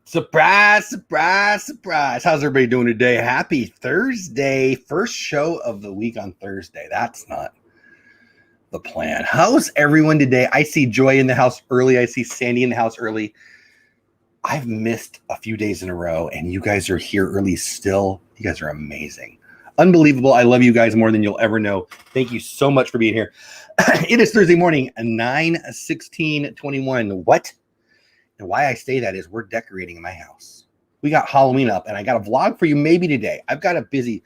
Surprise, surprise, surprise. How's everybody doing today? Happy Thursday. First show of the week on Thursday. That's not the plan. How's everyone today? I see Joy in the house early. I see Sandy in the house early. I've missed a few days in a row, and you guys are here early still. You guys are amazing. Unbelievable. I love you guys more than you'll ever know. Thank you so much for being here. It is Thursday morning, 9/16/21. What? And why I say that is we're decorating in my house. We got Halloween up, and I got a vlog for you maybe today. I've got a busy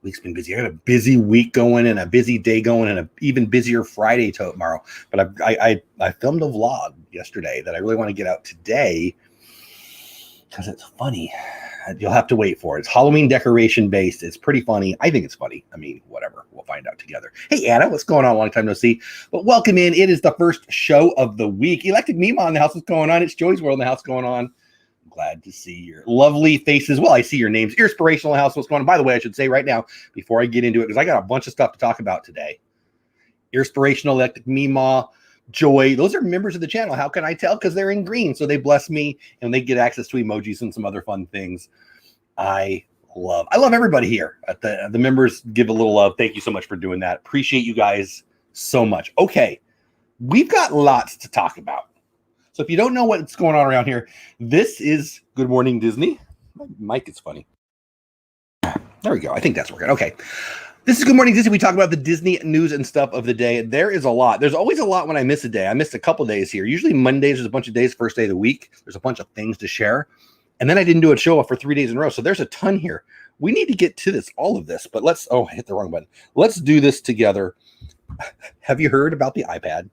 week's been busy. I got a busy week going and a busy day going and an even busier Friday tomorrow. But I filmed a vlog yesterday that I really want to get out today because it's funny. You'll have to wait for it. It's Halloween decoration based. It's pretty funny. I think it's funny. I mean, whatever. We'll find out together. Hey, Anna, what's going on? Long time no see. But welcome in. It is the first show of the week. Electric Mima in the house. What's going on? It's Joey's World in the house going on. Glad to see your lovely faces. Well, I see your names. Inspirational House. What's going on? By the way, I should say right now, before I get into it, because I got a bunch of stuff to talk about today. Inspirational, Electric Mima, Joy, those are members of the channel. How can I tell? Because they're in green. So they bless me and they get access to emojis and some other fun things. I love everybody here. The members give a little love. Thank you so much for doing that. Appreciate you guys so much. Okay, we've got lots to talk about. So if you don't know what's going on around here, this is Good Morning Disney. My mic is funny. There we go. I think that's working. Okay. This is Good Morning Disney. We talk about the Disney news and stuff of the day. There is a lot. There's always a lot when I miss a day. I missed a couple days here. Usually Mondays, there's a bunch of days, first day of the week. There's a bunch of things to share. And then I didn't do a show for 3 days in a row. So there's a ton here. We need to get to this, all of this. But let's, I hit the wrong button. Let's do this together. Have you heard about the iPad?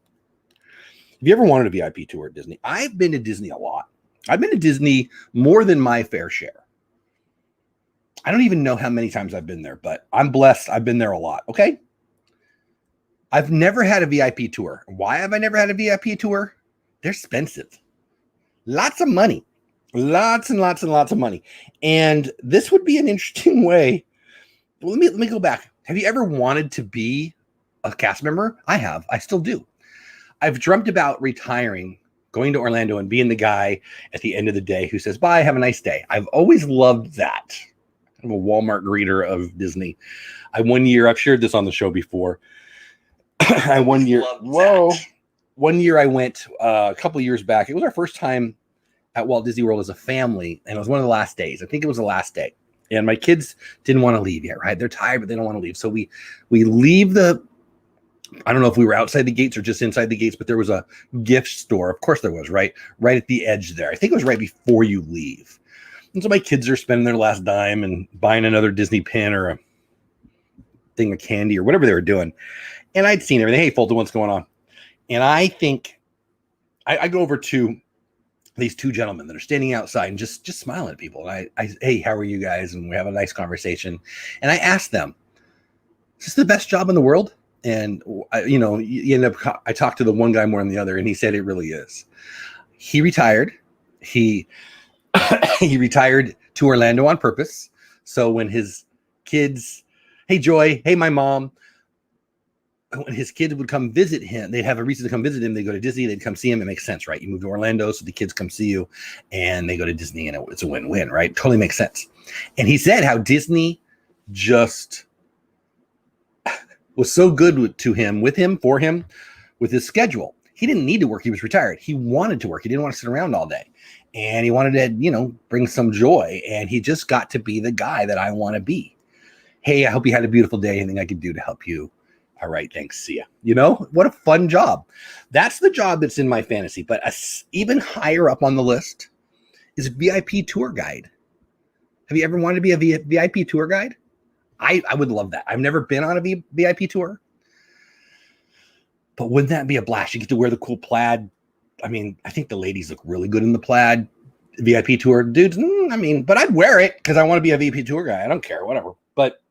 Have you ever wanted a VIP tour at Disney? I've been to Disney a lot. I've been to Disney more than my fair share. I don't even know how many times I've been there, but I'm blessed. I've been there a lot. Okay. I've never had a VIP tour. Why have I never had a VIP tour? They're expensive. Lots of money. Lots and lots and lots of money. And this would be an interesting way. Well, let me go back. Have you ever wanted to be a cast member? I have. I still do. I've dreamt about retiring, going to Orlando and being the guy at the end of the day who says, bye, have a nice day. I've always loved that. I'm a Walmart greeter of Disney. One year, I've shared this on the show before. One year I went a couple of years back. It was our first time at Walt Disney World as a family, and it was one of the last days. I think it was the last day. And my kids didn't want to leave yet, right? They're tired, but they don't want to leave. So we leave I don't know if we were outside the gates or just inside the gates, but there was a gift store. Of course there was, right at the edge there. I think it was right before you leave. And so my kids are spending their last dime and buying another Disney pin or a thing of candy or whatever they were doing. And I'd seen everything. Hey, Fulton, what's going on? And I think I go over to these two gentlemen that are standing outside and just smiling at people. And I hey, how are you guys? And we have a nice conversation. And I asked them, is this the best job in the world? And, you end up, I talked to the one guy more than the other, and he said it really is. He retired. He retired to Orlando on purpose. So when his kids, hey, Joy, hey, my mom, when his kids would come visit him, they'd have a reason to come visit him. They go to Disney, they'd come see him. It makes sense, right? You move to Orlando, so the kids come see you, and they go to Disney, and it's a win-win, right? Totally makes sense. And he said how Disney just was so good for him, with his schedule. He didn't need to work. He was retired. He wanted to work. He didn't want to sit around all day. And he wanted to, bring some joy. And he just got to be the guy that I want to be. Hey, I hope you had a beautiful day. Anything I could do to help you? All right, thanks. See ya. What a fun job. That's the job that's in my fantasy. But even higher up on the list is VIP tour guide. Have you ever wanted to be a VIP tour guide? I would love that. I've never been on a VIP tour. But wouldn't that be a blast? You get to wear the cool plaid. I mean, I think the ladies look really good in the plaid. VIP tour dudes, but I'd wear it because I want to be a VIP tour guy. I don't care, whatever. But,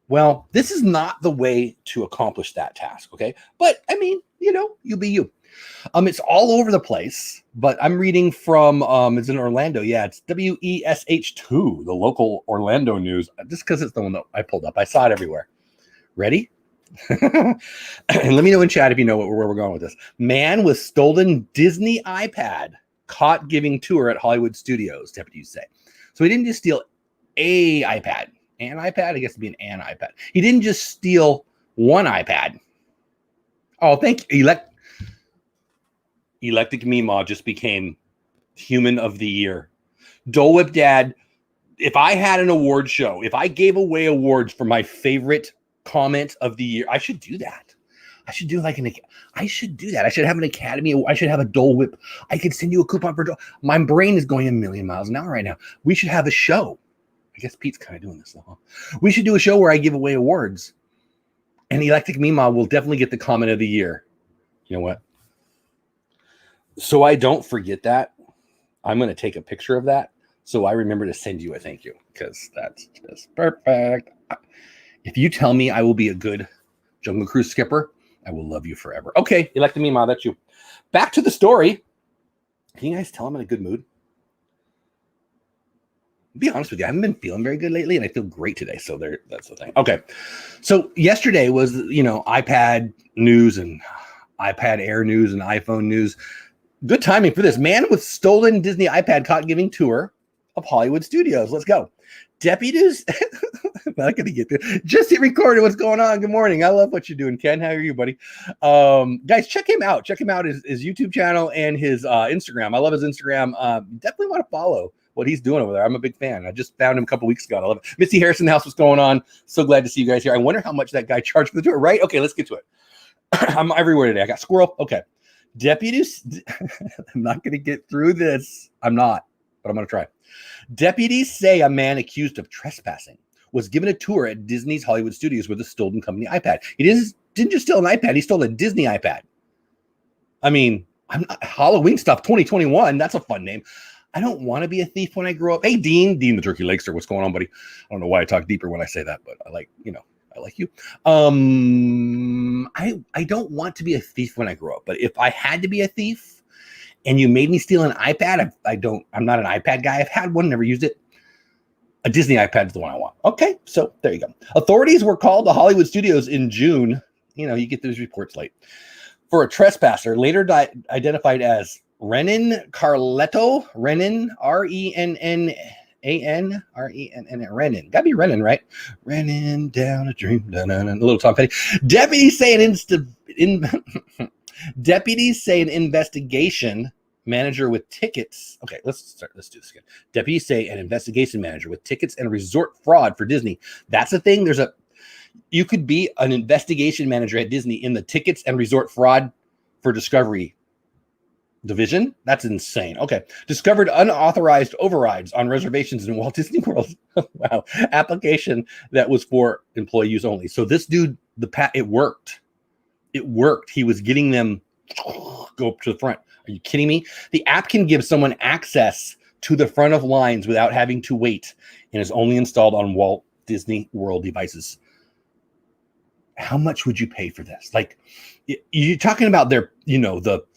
well, this is not the way to accomplish that task, okay? But, you be you. It's all over the place, but I'm reading from, it's in Orlando. Yeah, it's WESH2, the local Orlando news, just because it's the one that I pulled up. I saw it everywhere. Ready? And let me know in chat if you know where we're going with this. Man with stolen Disney iPad caught giving tour at Hollywood studios, deputies say. So he didn't just steal an iPad. I guess it'd be an iPad. He didn't just steal one iPad. Oh, thank you. Electric Meemaw just became Human of the Year. Dole Whip Dad, if I had an award show, if I gave away awards for my favorite comment of the year, I should do that. I should do I should do that. I should have an Academy. I should have a Dole Whip. I could send you a coupon for Dole. My brain is going a million miles an hour right now. We should have a show. I guess Pete's kind of doing this though. We should do a show where I give away awards. And Electric Meemaw will definitely get the comment of the year. You know what? So I don't forget that, I'm going to take a picture of that so I remember to send you a thank you, because that's just perfect. If you tell me I will be a good Jungle Cruise skipper, I will love you forever. Okay, Electric Meemaw, that's you. Back to the story. Can you guys tell I'm in a good mood? Be honest with you, I haven't been feeling very good lately, and I feel great today. So that's the thing. Okay, so yesterday was iPad news and iPad Air news and iPhone news. Good timing for this. Man with stolen Disney iPad caught giving tour of Hollywood studios. Let's go. Deputies. I'm not going to get there. Just hit record. What's going on? Good morning. I love what you're doing, Ken. How are you, buddy? Guys, check him out. Check him out, his YouTube channel and his Instagram. I love his Instagram. Definitely want to follow what he's doing over there. I'm a big fan. I just found him a couple weeks ago. I love it. Missy Harrison House, what's going on? So glad to see you guys here. I wonder how much that guy charged for the tour, right? Okay, let's get to it. I'm everywhere today. I got squirrel. Okay. Deputies, I'm not going to get through this. I'm not, but I'm going to try. Deputies say a man accused of trespassing was given a tour at Disney's Hollywood studios with a stolen company iPad. He didn't just steal an iPad. He stole a Disney iPad. I mean, I'm not Halloween stuff 2021. That's a fun name. I don't want to be a thief when I grow up. Hey, Dean the Turkey Lakester. What's going on, buddy? I don't know why I talk deeper when I say that, but I like you. I don't want to be a thief when I grow up, but if I had to be a thief and you made me steal an iPad, I'm not an iPad guy. I've had one, never used it. A Disney iPad is the one I want. Okay, so there you go. Authorities were called to Hollywood studios in June. You get those reports late. For a trespasser, later identified as Renan Carletto. Renan, Rennan, Renan. Gotta be Renan, right? Renan down a dream. A little Tom Petty. Deputies say an investigation manager with tickets. Okay, let's do this again. Deputies say an investigation manager with tickets and resort fraud for Disney. That's the thing. You could be an investigation manager at Disney in the tickets and resort fraud for Discovery division. That's insane. Okay. Discovered unauthorized overrides on reservations in Walt Disney World. Wow. Application that was for employee use only. So this dude, it worked. It worked. He was getting them go up to the front. Are you kidding me? The app can give someone access to the front of lines without having to wait and is only installed on Walt Disney World devices. How much would you pay for this? Like, you're talking about the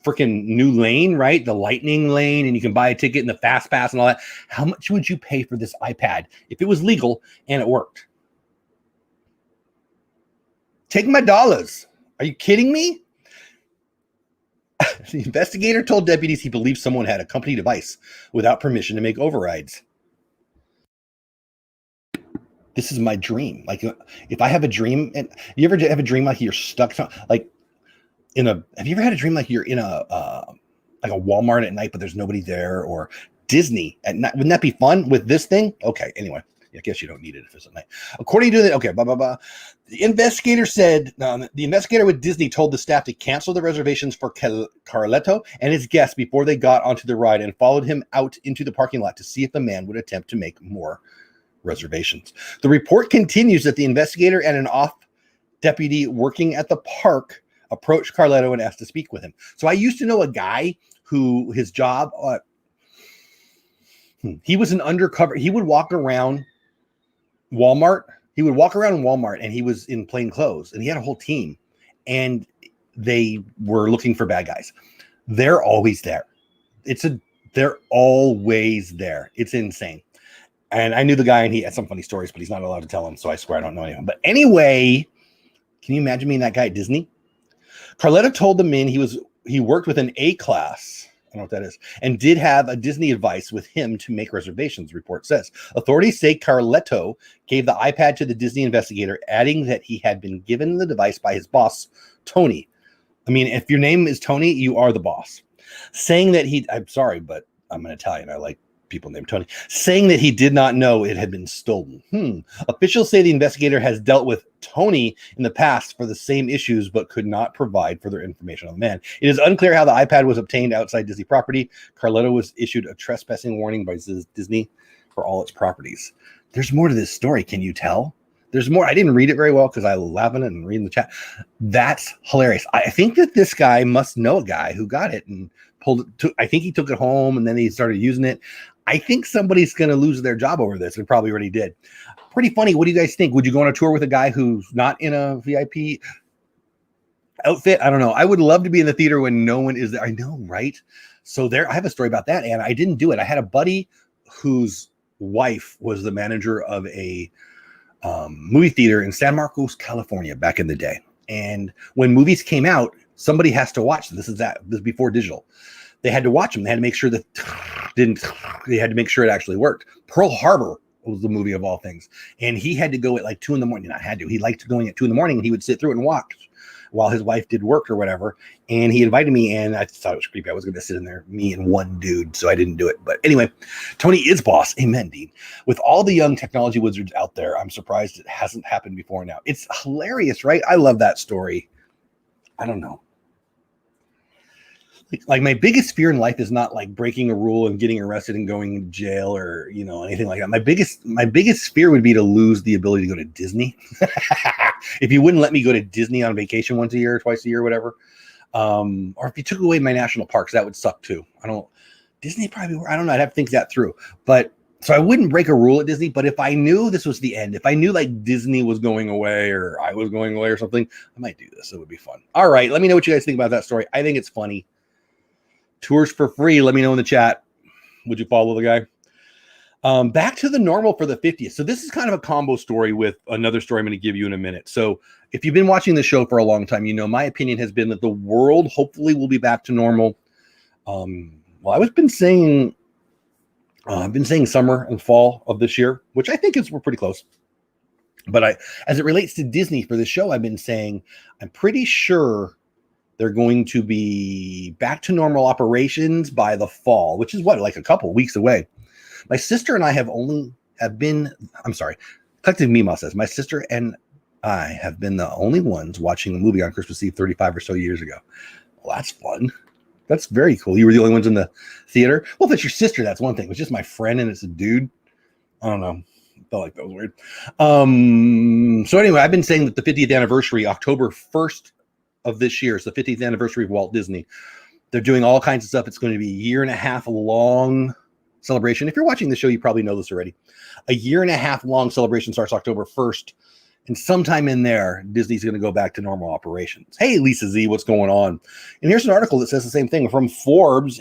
freaking new lane, right? The Lightning lane, and you can buy a ticket in the Fast Pass and all that. How much would you pay for this iPad if it was legal and it worked? Take my dollars. Are you kidding me? The investigator told deputies he believed someone had a company device without permission to make overrides. This is my dream. Like, if I have a dream, and you ever have a dream like you're stuck, like have you ever had a dream like you're in a Walmart at night, but there's nobody there, or Disney at night? Wouldn't that be fun with this thing? Okay. Anyway, I guess you don't need it if it's at night. According to the investigator said, the investigator with Disney told the staff to cancel the reservations for Carletto and his guests before they got onto the ride, and followed him out into the parking lot to see if the man would attempt to make more reservations. The report continues that the investigator and an off deputy working at the park approached Carletto and asked to speak with him. So I used to know a guy who his job, he was an undercover. He would walk around Walmart. And he was in plain clothes, and he had a whole team, and they were looking for bad guys. They're always there. They're always there. It's insane. And I knew the guy, and he had some funny stories, but he's not allowed to tell them, so I swear I don't know anyone. But anyway, can you imagine being that guy at Disney? Carletto told the men he worked with an A-class I don't know what that is. And did have a Disney advice with him to make reservations, the report says. Authorities say Carletto gave the iPad to the Disney investigator, adding that he had been given the device by his boss, Tony. I mean, if your name is Tony, you are the boss. Saying that I'm sorry, but I'm an Italian. I like people named Tony. Saying that he did not know it had been stolen. Officials say the investigator has dealt with Tony in the past for the same issues, but could not provide further information on the man. It is unclear how the iPad was obtained outside Disney property. Carletto was issued a trespassing warning by Disney for all its properties. There's more to this story. Can you tell? There's more. I didn't read it very well because I was laughing and reading the chat. That's hilarious. I think that this guy must know a guy who got it and pulled it. I think he took it home and then he started using it. I think somebody's going to lose their job over this. They probably already did. Pretty funny. What do you guys think? Would you go on a tour with a guy who's not in a VIP outfit? I don't know. I would love to be in the theater when no one is there. I know, right? So I have a story about that, and I didn't do it. I had a buddy whose wife was the manager of a movie theater in San Marcos, California, back in the day. And when movies came out, somebody has to watch them. This is before digital. They had to watch them. They had to make sure that they had to make sure it actually worked. Pearl Harbor was the movie of all things. And he had to go at like 2 a.m. He liked going at 2 a.m. and he would sit through it and watch while his wife did work or whatever. And he invited me, and I thought it was creepy. I was going to sit in there, me and one dude, so I didn't do it. But anyway, Tony is boss. Amen, Dean. With all the young technology wizards out there, I'm surprised it hasn't happened before now. It's hilarious, right? I love that story. I don't know. Like my biggest fear in life is not like breaking a rule and getting arrested and going to jail or, anything like that. My biggest fear would be to lose the ability to go to Disney. If you wouldn't let me go to Disney on vacation once a year, twice a year, whatever. Or if you took away my national parks, that would suck too. Disney probably, I don't know. I'd have to think that through. But so I wouldn't break a rule at Disney, but if I knew this was the end, if I knew like Disney was going away or I was going away or something, I might do this. It would be fun. All right. Let me know what you guys think about that story. I think it's funny. Tours for free. Let me know in the chat. Would you follow the guy? Back to the normal for the 50th. So this is kind of a combo story with another story I'm going to give you in a minute. So if you've been watching the show for a long time, my opinion has been that the world hopefully will be back to normal. I've been saying summer and fall of this year, which I think we're pretty close. But as it relates to Disney for this show, I've been saying I'm pretty sure they're going to be back to normal operations by the fall, which is like a couple weeks away. My sister and I Collective Mima says, my sister and I have been the only ones watching a movie on Christmas Eve 35 or so years ago. Well, that's fun. That's very cool. You were the only ones in the theater. Well, if it's your sister, that's one thing. It was just my friend and it's a dude. I don't know. I felt like that was weird. So anyway, I've been saying that the 50th anniversary, October 1st, of this year. It's the 50th anniversary of Walt Disney. They're doing all kinds of stuff. It's going to be a 1.5 year long celebration. If you're watching the show, you probably know this already. A 1.5 year long celebration starts October 1st. And sometime in there, Disney's going to go back to normal operations. Hey, Lisa Z, what's going on? And here's an article that says the same thing from Forbes.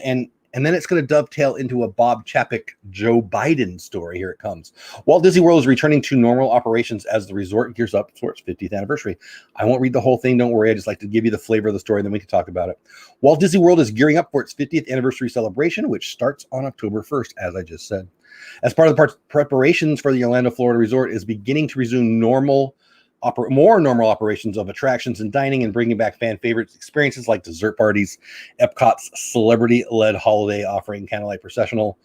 And then it's going to dovetail into a Bob Chapek, Joe Biden story. Here it comes. Walt Disney World is returning to normal operations as the resort gears up for its 50th anniversary. I won't read the whole thing. Don't worry. I just like to give you the flavor of the story, and then we can talk about it. Walt Disney World is gearing up for its 50th anniversary celebration, which starts on October 1st, as I just said. As part of the preparations for the Orlando, Florida resort is beginning to resume more normal operations of attractions and dining and bringing back fan favorite experiences like dessert parties, Epcot's celebrity-led holiday offering, Candlelight Processional,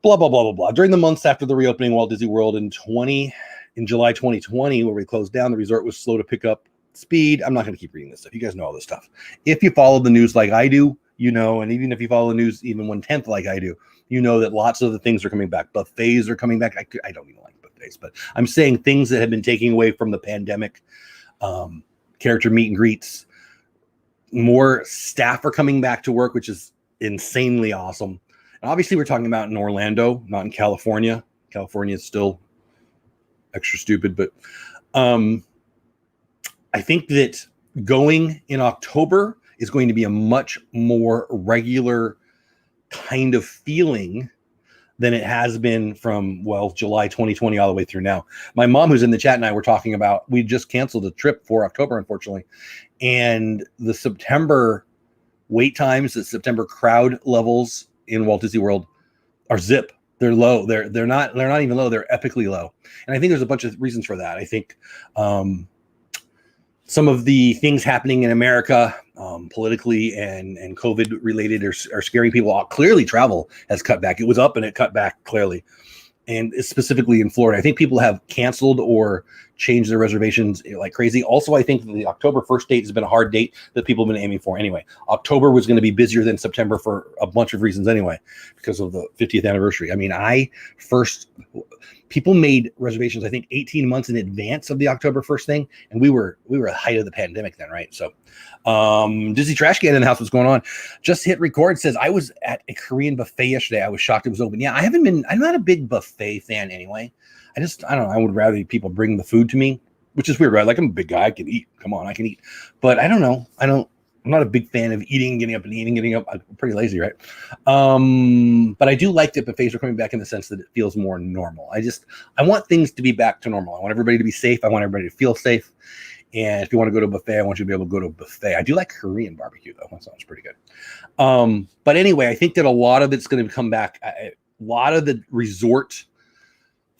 blah, blah, blah, blah, blah. During the months after the reopening Walt Disney World in July 2020, where we closed down, the resort was slow to pick up speed. I'm not going to keep reading this stuff. You guys know all this stuff. If you follow the news like I do, and even if you follow the news even 1/10 like I do, that lots of the things are coming back. Buffets are coming back. I don't even like buffets, but I'm saying things that have been taken away from the pandemic, character meet and greets, more staff are coming back to work, which is insanely awesome. And obviously we're talking about in Orlando, not in California. California is still extra stupid, but I think that going in October is going to be a much more regular kind of feeling than it has been from, July 2020 all the way through now. My mom, who's in the chat, and I were talking about, we just canceled a trip for October, unfortunately. And the September Wait times, the September crowd levels in Walt Disney World are zip. They're low. They're not even low. They're epically low. And I think there's a bunch of reasons for that. I think some of the things happening in America politically and COVID related are scaring people out. Clearly, travel has cut back. It was up and it cut back clearly. And specifically in Florida, I think people have canceled or changed their reservations like crazy. Also, I think the October 1st date has been a hard date that people have been aiming for anyway. October was going to be busier than September for a bunch of reasons anyway, because of the 50th anniversary. I mean, people made reservations, I think 18 months in advance of the October 1st thing. And we were at the height of the pandemic then, right? So Disney Trash Can in the house, what's going on? Just hit record, says, I was at a Korean buffet yesterday. I was shocked it was open. Yeah, I'm not a big buffet fan anyway. I don't know. I would rather people bring the food to me, which is weird, right? Like, I'm a big guy. I can eat. Come on, I can eat. But I don't know. I'm not a big fan of eating, getting up and eating, getting up. I'm pretty lazy, right? But I do like that buffets are coming back in the sense that it feels more normal. I want things to be back to normal. I want everybody to be safe. I want everybody to feel safe. And if you want to go to a buffet, I want you to be able to go to a buffet. I do like Korean barbecue, though. That sounds pretty good. But anyway, I think that a lot of it's going to come back. A lot of the resort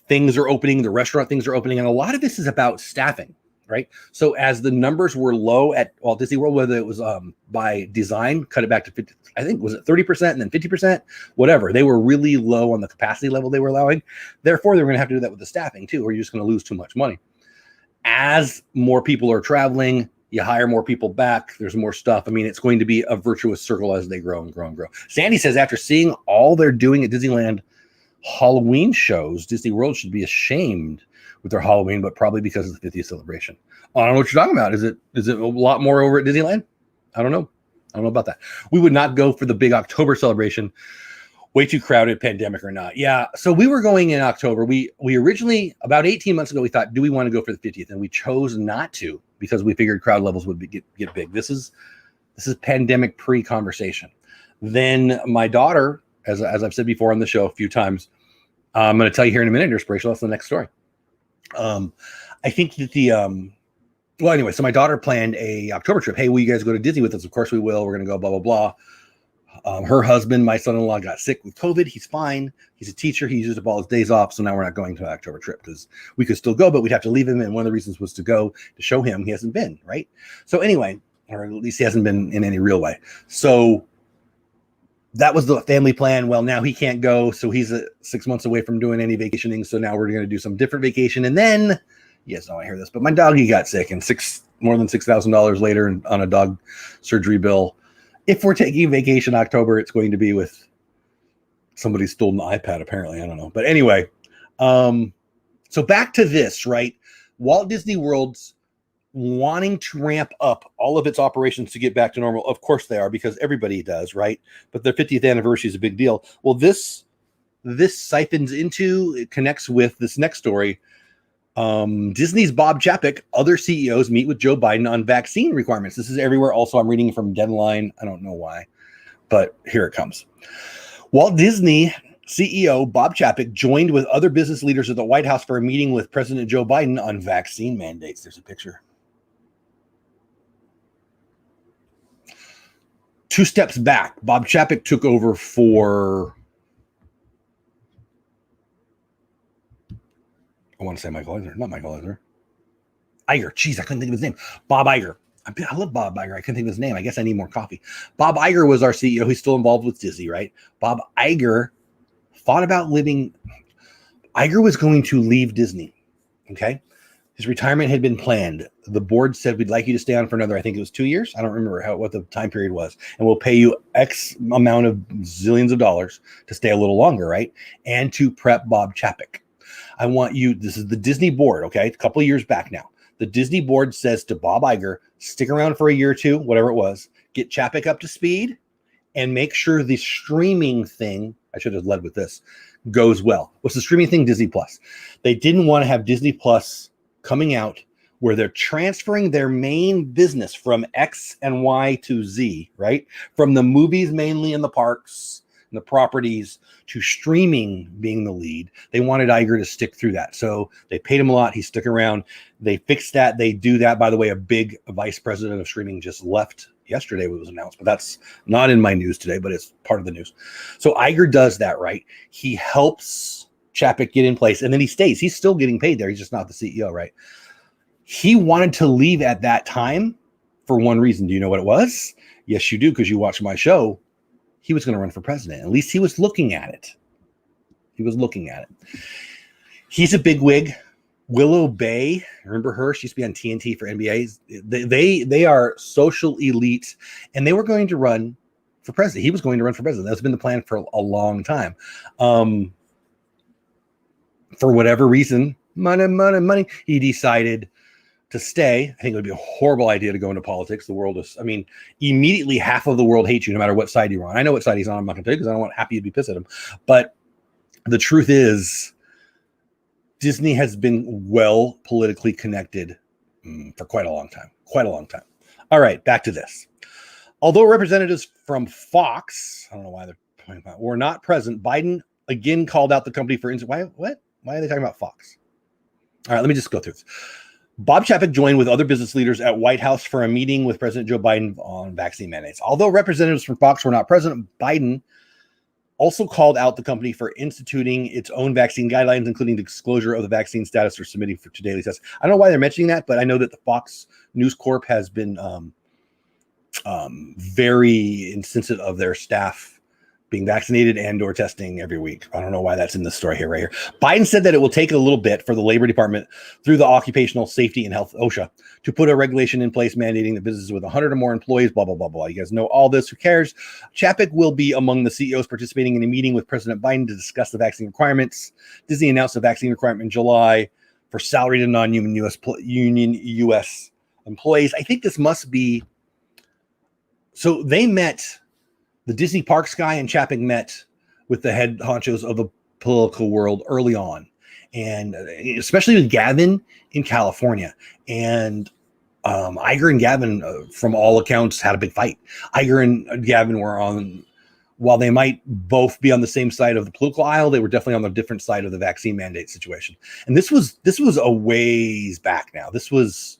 things are opening, the restaurant things are opening, and a lot of this is about staffing, right? So as the numbers were low at Walt Disney World, whether it was by design, cut it back to 50, I think, was it 30% and then 50%, whatever. They were really low on the capacity level they were allowing. Therefore, they were going to have to do that with the staffing too, or you're just going to lose too much money. As more people are traveling, you hire more people back, there's more stuff. I mean, it's going to be a virtuous circle as they grow and grow and grow. Sandy says, after seeing all they're doing at Disneyland Halloween shows, Disney World should be ashamed with their Halloween, but probably because of the 50th celebration. I don't know what you're talking about. Is it a lot more over at Disneyland? I don't know about that. We would not go for the big October celebration. Way too crowded, pandemic or not. Yeah. So we were going in October. We originally, about 18 months ago, we thought, do we want to go for the 50th? And we chose not to because we figured crowd levels would get big. This is pandemic pre-conversation. Then my daughter, as I've said before on the show a few times, I'm going to tell you here in a minute, Inspirational. That's the next story. I think that well, anyway, so my daughter planned a October trip. Hey, will you guys go to Disney with us? Of course we will. We're going to go, blah, blah, blah. Her husband, my son-in-law, got sick with COVID. He's fine. He's a teacher. He used up all his days off. So now we're not going to an October trip because we could still go, but we'd have to leave him. And one of the reasons was to go to show him he hasn't been, right? So anyway, or at least he hasn't been in any real way. So that was the family plan. Well, now he can't go. So he's 6 months away from doing any vacationing. So now we're going to do some different vacation. And then, you guys know I hear this, but my doggy got sick and more than $6,000 later on a dog surgery bill. If we're taking a vacation October, it's going to be with somebody stolen an iPad, apparently. I don't know. But anyway, so back to this, right? Walt Disney World's wanting to ramp up all of its operations to get back to normal. Of course they are, because everybody does, right? But their 50th anniversary is a big deal. Well, this siphons into, it connects with this next story. Disney's Bob Chapek, other CEOs meet with Joe Biden on vaccine requirements. This is everywhere. Also, I'm reading from Deadline. I don't know why, but here it comes. Walt Disney CEO Bob Chapek joined with other business leaders at the White House for a meeting with President Joe Biden on vaccine mandates. There's a picture. 2 steps back, Bob Chapek took over for, I want to say Michael Eisner, not Michael Eisner. Iger. Jeez, I couldn't think of his name. Bob Iger. I love Bob Iger. I couldn't think of his name. I guess I need more coffee. Bob Iger was our CEO. He's still involved with Disney, right? Bob Iger thought about leaving. Iger was going to leave Disney. Okay. His retirement had been planned. The board said, we'd like you to stay on for another, I think it was 2 years. I don't remember what the time period was. And we'll pay you X amount of zillions of dollars to stay a little longer, right? And to prep Bob Chapek. I want you, this is the Disney board, okay? A couple of years back now. The Disney board says to Bob Iger, stick around for a year or two, whatever it was, get Chapek up to speed, and make sure the streaming thing, I should have led with this, goes well. What's the streaming thing? Disney Plus. They didn't want to have Disney Plus coming out where they're transferring their main business from X and Y to Z, right? From the movies mainly in the parks, the properties to streaming being the lead. They wanted Iger to stick through that. So they paid him a lot. He stuck around. They fixed that. They do that. By the way, a big vice president of streaming just left yesterday. It was announced, but that's not in my news today, but it's part of the news. So Iger does that, right? He helps Chapek get in place, and then he stays. He's still getting paid there. He's just not the CEO, right? He wanted to leave at that time for one reason. Do you know what it was? Yes, you do, because you watch my show. He was going to run for president. At least he was looking at it. He's a bigwig. Willow Bay, remember her? She used to be on TNT for NBA. They are social elite, and they were going to run for president. He was going to run for president. That's been the plan for a long time. For whatever reason, money, he decided to stay. I think it would be a horrible idea to go into politics. The world is, immediately half of the world hates you no matter what side you're on. I know what side he's on. I'm not going to tell you because I don't want Happy to be pissed at him. But the truth is, Disney has been well politically connected for quite a long time. All right, back to this. Although representatives from Fox, I don't know why they're talking about, were not present, Biden again called out the company for instance. Why are they talking about Fox? All right, let me just go through this. Bob Chapek joined with other business leaders at White House for a meeting with President Joe Biden on vaccine mandates. Although representatives from Fox were not present, Biden also called out the company for instituting its own vaccine guidelines, including disclosure of the vaccine status for submitting to daily tests. I don't know why they're mentioning that, but I know that the Fox News Corp has been very insistent of their staff being vaccinated and or testing every week. I don't know why that's in the story right here. Biden said that it will take a little bit for the Labor Department through the Occupational Safety and Health, OSHA, to put a regulation in place mandating that businesses with 100 or more employees, blah, blah, blah, blah. You guys know all this. Who cares? Chapek will be among the CEOs participating in a meeting with President Biden to discuss the vaccine requirements. Disney announced the vaccine requirement in July for salaried and non-union U.S. employees. I think this must be... So they met... The Disney Parks guy and Chapek met with the head honchos of the political world early on, and especially with Gavin in California. And Iger and Gavin, from all accounts, had a big fight. Iger and Gavin were on, while they might both be on the same side of the political aisle, they were definitely on the different side of the vaccine mandate situation. And this was a ways back now. This was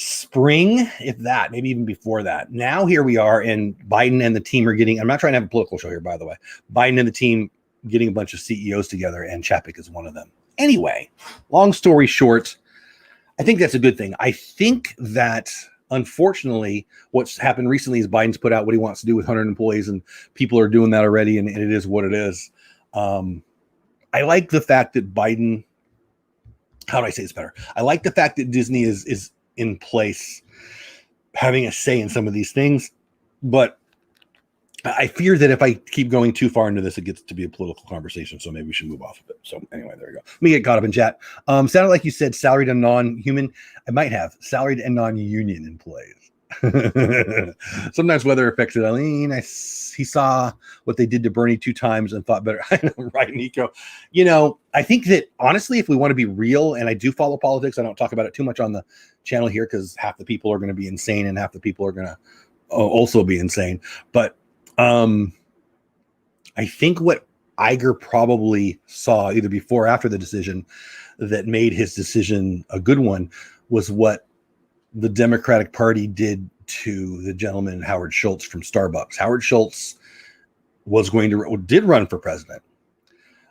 spring, if that, maybe even before that. Now here we are, and Biden and the team are getting, I'm not trying to have a political show here, by the way. Biden and the team getting a bunch of CEOs together, and Chapek is one of them. Anyway, long story short, I think that's a good thing. I think that, unfortunately, what's happened recently is Biden's put out what he wants to do with 100 employees, and people are doing that already, and it is what it is. I like the fact that Biden, how do I say this better? I like the fact that Disney is in place, having a say in some of these things, but I fear that if I keep going too far into this, it gets to be a political conversation. So maybe we should move off of it. So anyway, there you go. Let me get caught up in chat. Sounded like you said salaried and non-human. I might have salaried and non-union employees. Sometimes weather affects it. He saw what they did to Bernie 2 times and thought better. Right, Nico? I think that honestly, if we want to be real, and I do follow politics, I don't talk about it too much on the channel here because half the people are going to be insane and half the people are going to also be insane. But I think what Iger probably saw either before or after the decision that made his decision a good one was what the Democratic Party did to the gentleman Howard Schultz from Starbucks. Howard Schultz did run for president,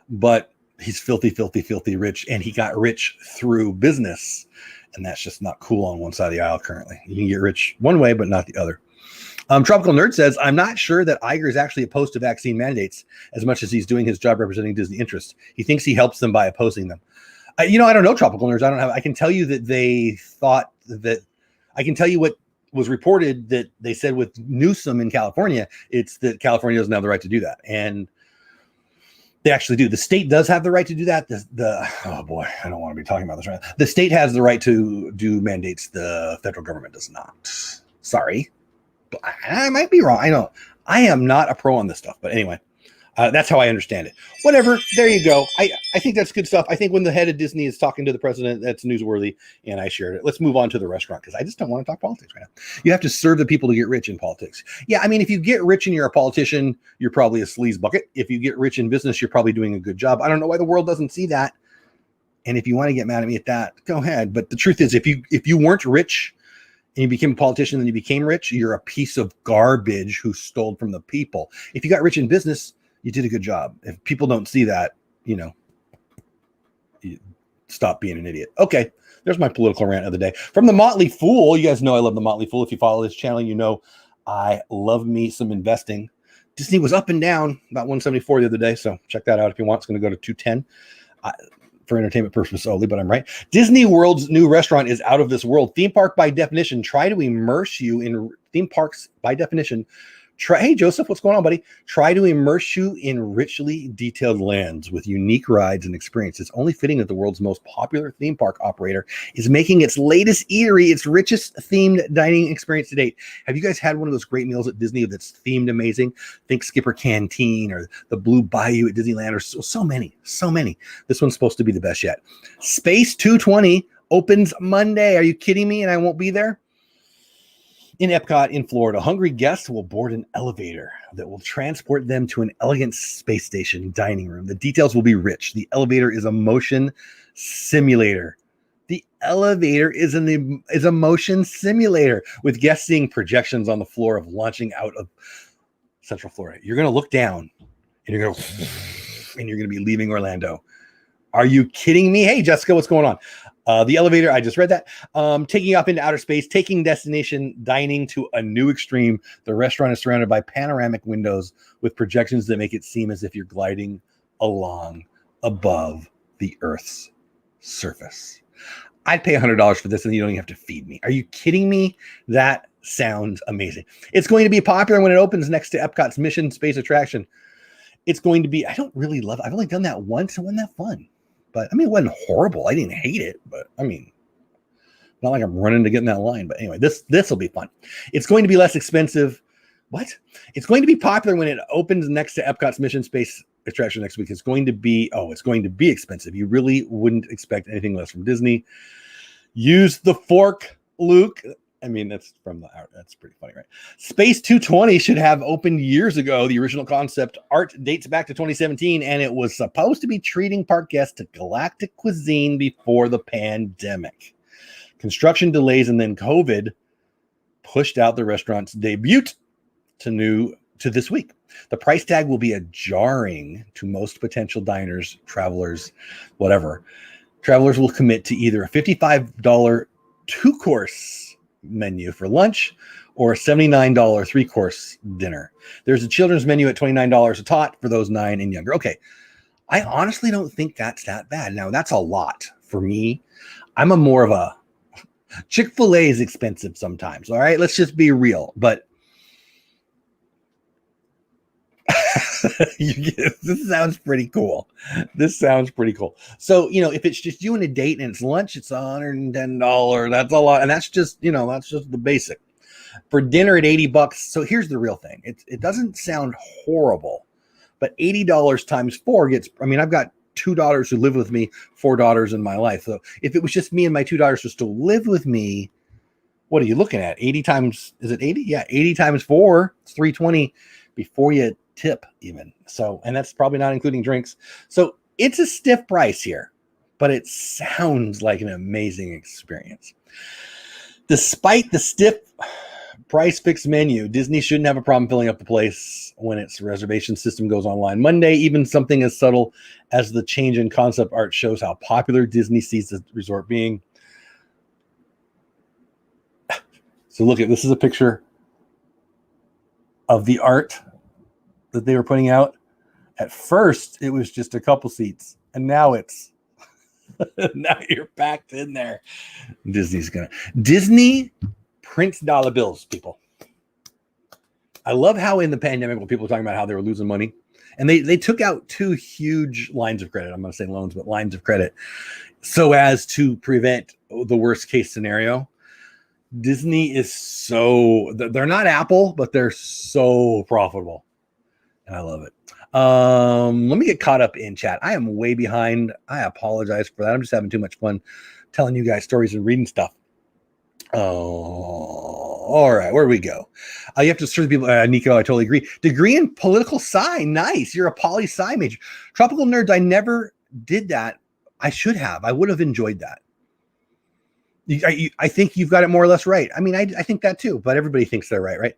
but he's filthy rich, and he got rich through business, and that's just not cool on one side of the aisle currently. You can get rich one way, but not the other. Tropical Nerd says, I'm not sure that Iger is actually opposed to vaccine mandates as much as he's doing his job representing Disney interests. He thinks he helps them by opposing them. I don't know, Tropical Nerds. I can tell you that they thought that, I can tell you what was reported that they said with Newsom in California, it's that California doesn't have the right to do that. And they actually do. The state does have the right to do that. Oh boy, I don't want to be talking about this right now. The state has the right to do mandates. The federal government does not. Sorry. But I might be wrong. I know. I am not a pro on this stuff. But anyway, That's how I understand it. Whatever. There you go. I think that's good stuff. I think when the head of Disney is talking to the president, that's newsworthy, and I shared it. Let's move on to the restaurant because I just don't want to talk politics right now. You have to serve the people to get rich in politics. Yeah, I mean, if you get rich and you're a politician, you're probably a sleaze bucket. If you get rich in business, you're probably doing a good job. I don't know why the world doesn't see that. And if you want to get mad at me at that, go ahead. But the truth is, if you weren't rich and you became a politician and you became rich, you're a piece of garbage who stole from the people. If you got rich in business, you did a good job. If people don't see that, you stop being an idiot. Okay, there's my political rant of the day. From the Motley Fool, you guys know I love the Motley Fool. If you follow this channel, you know I love me some investing. Disney was up and down about 174 the other day, so check that out if you want. It's going to go to 210 for entertainment purposes only, but I'm right. Disney World's new restaurant is out of this world. Theme park by definition, try to immerse you in theme parks by definition. Hey, Joseph, what's going on, buddy? Try to immerse you in richly detailed lands with unique rides and experiences. It's only fitting that the world's most popular theme park operator is making its latest eatery its richest themed dining experience to date. Have you guys had one of those great meals at Disney that's themed amazing? Think Skipper Canteen or the Blue Bayou at Disneyland, or so many. This one's supposed to be the best yet. Space 220 opens Monday. Are you kidding me? And I won't be there? In Epcot in Florida, hungry guests will board an elevator that will transport them to an elegant space station dining room. The details will be rich. The elevator is a motion simulator. The elevator is a motion simulator with guests seeing projections on the floor of launching out of Central Florida. You're going to look down and you're going to be leaving Orlando. Are you kidding me? Hey, Jessica, what's going on? The elevator, I just read that. Taking off into outer space, taking destination dining to a new extreme. The restaurant is surrounded by panoramic windows with projections that make it seem as if you're gliding along above the Earth's surface. I'd pay $100 for this and you don't even have to feed me. Are you kidding me? That sounds amazing. It's going to be popular when it opens next to Epcot's Mission Space attraction. It's going to be, I don't really love it. I've only done that once. It wasn't that fun. But I mean, it wasn't horrible. I didn't hate it, but I mean, not like I'm running to get in that line. But anyway, this will be fun. It's going to be less expensive. What? It's going to be popular when it opens next to Epcot's Mission Space attraction next week. It's going to be expensive. You really wouldn't expect anything less from Disney. Use the fork, Luke. I mean, that's pretty funny, right? Space 220 should have opened years ago. The original concept art dates back to 2017, and it was supposed to be treating park guests to galactic cuisine before the pandemic. Construction delays and then COVID pushed out the restaurant's debut to this week. The price tag will be jarring to most potential diners, travelers, whatever. Travelers will commit to either a $55 two-course menu for lunch or a $79 three-course dinner. There's a children's menu at $29 a tot for those 9 and younger. Okay, I honestly don't think that's that bad. Now, that's a lot for me. I'm more of a Chick-fil-A is expensive sometimes, all right? Let's just be real. But this sounds pretty cool. So, if it's just you and a date and it's lunch, it's $110. That's a lot. And that's just the basic. For dinner at $80. So here's the real thing. It doesn't sound horrible, but $80 times 4 gets, I've got 2 daughters who live with me, 4 daughters in my life. So if it was just me and my 2 daughters who still live with me, what are you looking at? 80 times, is it 80? Yeah, 80 times 4, it's 320 before you tip even. So, and that's probably not including drinks. So it's a stiff price here, but it sounds like an amazing experience. Despite the stiff price fixed menu, Disney shouldn't have a problem filling up the place when its reservation system goes online Monday. Even something as subtle as the change in concept art shows how popular Disney sees the resort being. So look at this is a picture of the art that they were putting out. At first, it was just a couple seats, and now it's now you're packed in there. Disney prints dollar bills, people. I love how in the pandemic, when people were talking about how they were losing money, and they took out 2 huge lines of credit. I'm going to say loans, but lines of credit, so as to prevent the worst case scenario. Disney is they're not Apple, but they're so profitable. And I love it. Let me get caught up in chat. I am way behind. I apologize for that. I'm just having too much fun telling you guys stories and reading stuff. Oh, all right. Where do we go? You have to search people. Nico, I totally agree. Degree in political sci. Nice. You're a poli sci major. Tropical nerds. I never did that. I should have. I would have enjoyed that. I think you've got it more or less right. I mean, I think that too, but everybody thinks they're right, right?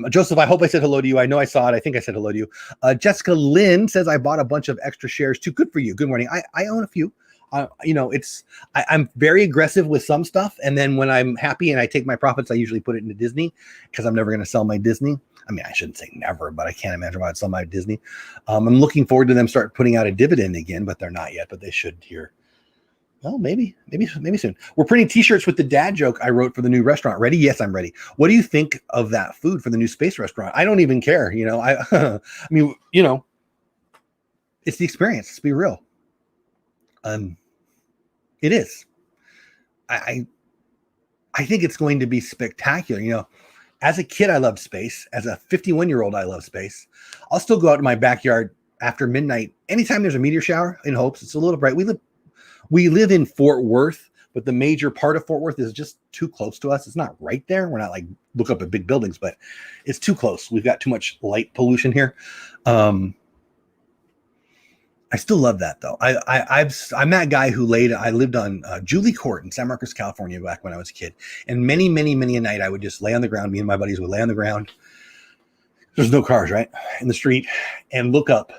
Joseph, I hope I said hello to you. I know I saw it. I think I said hello to you. Jessica Lynn says, I bought a bunch of extra shares too. Good for you. Good morning. I own a few. I'm very aggressive with some stuff. And then when I'm happy and I take my profits, I usually put it into Disney because I'm never going to sell my Disney. I mean, I shouldn't say never, but I can't imagine why I'd sell my Disney. I'm looking forward to them start putting out a dividend again, but they're not yet, but they should here. Well, maybe soon. We're printing t-shirts with the dad joke I wrote for the new restaurant. Ready? Yes, I'm ready. What do you think of that food for the new space restaurant? I don't even care. I mean, it's the experience. Let's be real. It is. I think it's going to be spectacular. As a kid, I loved space. As a 51-year-old, I love space. I'll still go out to my backyard after midnight. Anytime there's a meteor shower in hopes, it's a little bright. We live in Fort Worth, but the major part of Fort Worth is just too close to us. It's not right there. We're not like look up at big buildings, but it's too close. We've got too much light pollution here. I still love that though. I'm that guy who I lived on Julie Court in San Marcos, California back when I was a kid. And many a night I would just lay on the ground. Me and my buddies would lay on the ground. There's no cars, right? In the street and look up.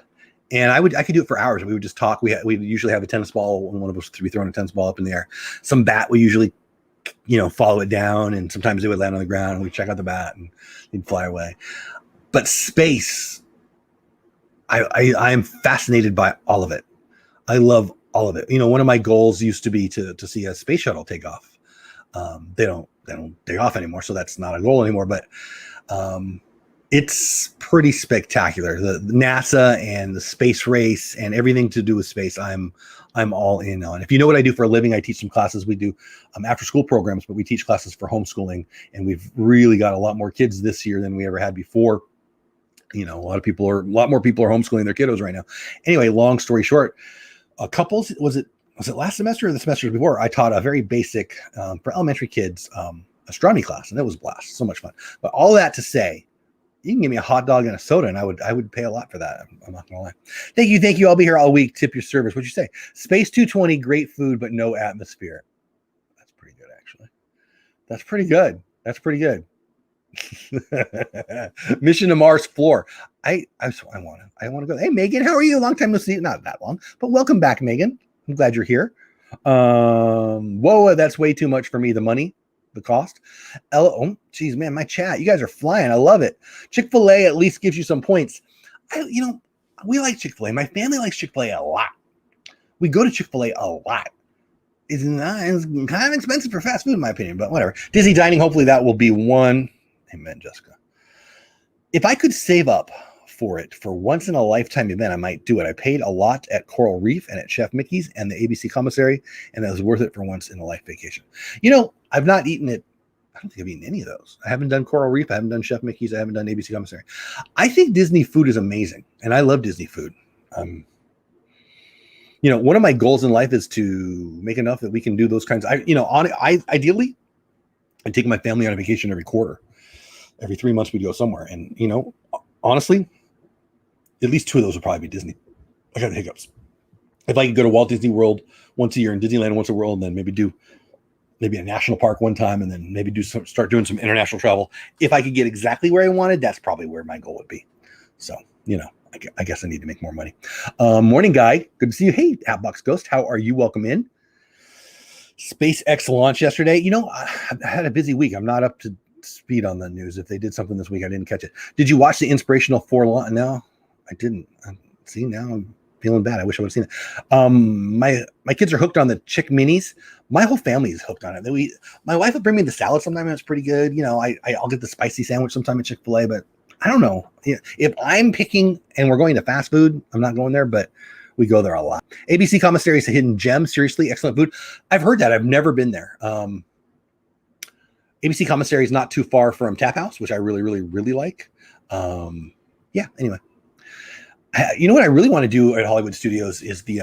And I could do it for hours. We would just talk. We usually have a tennis ball, and one of us would be throwing a tennis ball up in the air. Some bat, we usually, follow it down, and sometimes it would land on the ground, and we'd check out the bat, and he'd fly away. But space, I am fascinated by all of it. I love all of it. One of my goals used to be to see a space shuttle take off. They don't take off anymore, so that's not a goal anymore. But it's pretty spectacular. The NASA and the space race and everything to do with space, I'm all in on. If you know what I do for a living, I teach some classes. We do after school programs, but we teach classes for homeschooling, and we've really got a lot more kids this year than we ever had before. A lot more people are homeschooling their kiddos right now. Anyway, long story short, couples, was it last semester or the semester before? I taught a very basic for elementary kids astronomy class, and it was a blast, so much fun. But all that to say, you can give me a hot dog and a soda, and I would pay a lot for that. I'm not gonna lie. Thank you. I'll be here all week. Tip your service. What'd you say? Space 220, great food, but no atmosphere. That's pretty good, actually. That's pretty good. Mission to Mars floor. I want to go. Hey, Megan, how are you? Long time no see. Not that long, but welcome back, Megan. I'm glad you're here. Whoa, that's way too much for me. The money. The cost. Oh, geez, man, my chat. You guys are flying. I love it. Chick-fil-A at least gives you some points. We like Chick-fil-A. My family likes Chick-fil-A a lot. We go to Chick-fil-A a lot. It's kind of expensive for fast food, in my opinion, but whatever. Disney dining, hopefully that will be one. Amen, Jessica. If I could save up for it for once in a lifetime event, I might do it. I paid a lot at Coral Reef and at Chef Mickey's and the ABC Commissary, and that was worth it for once in a life vacation. I've not eaten it. I don't think I've eaten any of those. I haven't done Coral Reef. I haven't done Chef Mickey's. I haven't done ABC Commissary. I think Disney food is amazing, and I love Disney food. One of my goals in life is to make enough that we can do those kinds. Ideally, I take my family on a vacation every quarter. Every 3 months we'd go somewhere, and honestly, at least 2 of those would probably be Disney. I got the hiccups. If I could go to Walt Disney World once a year and Disneyland once a world, and then maybe do a national park one time, and then maybe start doing some international travel. If I could get exactly where I wanted, that's probably where my goal would be. So, I guess I need to make more money. Morning, guy. Good to see you. Hey, Appbox Ghost. How are you? Welcome in. SpaceX launch yesterday. I had a busy week. I'm not up to speed on the news. If they did something this week, I didn't catch it. Did you watch the inspirational 4 launch? No, I didn't. See, now I'm feeling bad. I wish I would have seen it. My kids are hooked on the Chick Minis. My whole family is hooked on it. My wife will bring me the salad sometime, and it's pretty good. I'll get the spicy sandwich sometime at Chick-fil-A, but I don't know. If I'm picking and we're going to fast food, I'm not going there, but we go there a lot. ABC Commissary is a hidden gem. Seriously, excellent food. I've heard that. I've never been there. ABC Commissary is not too far from Tap House, which I really, really, really like. Anyway. You know what I really want to do at Hollywood Studios is the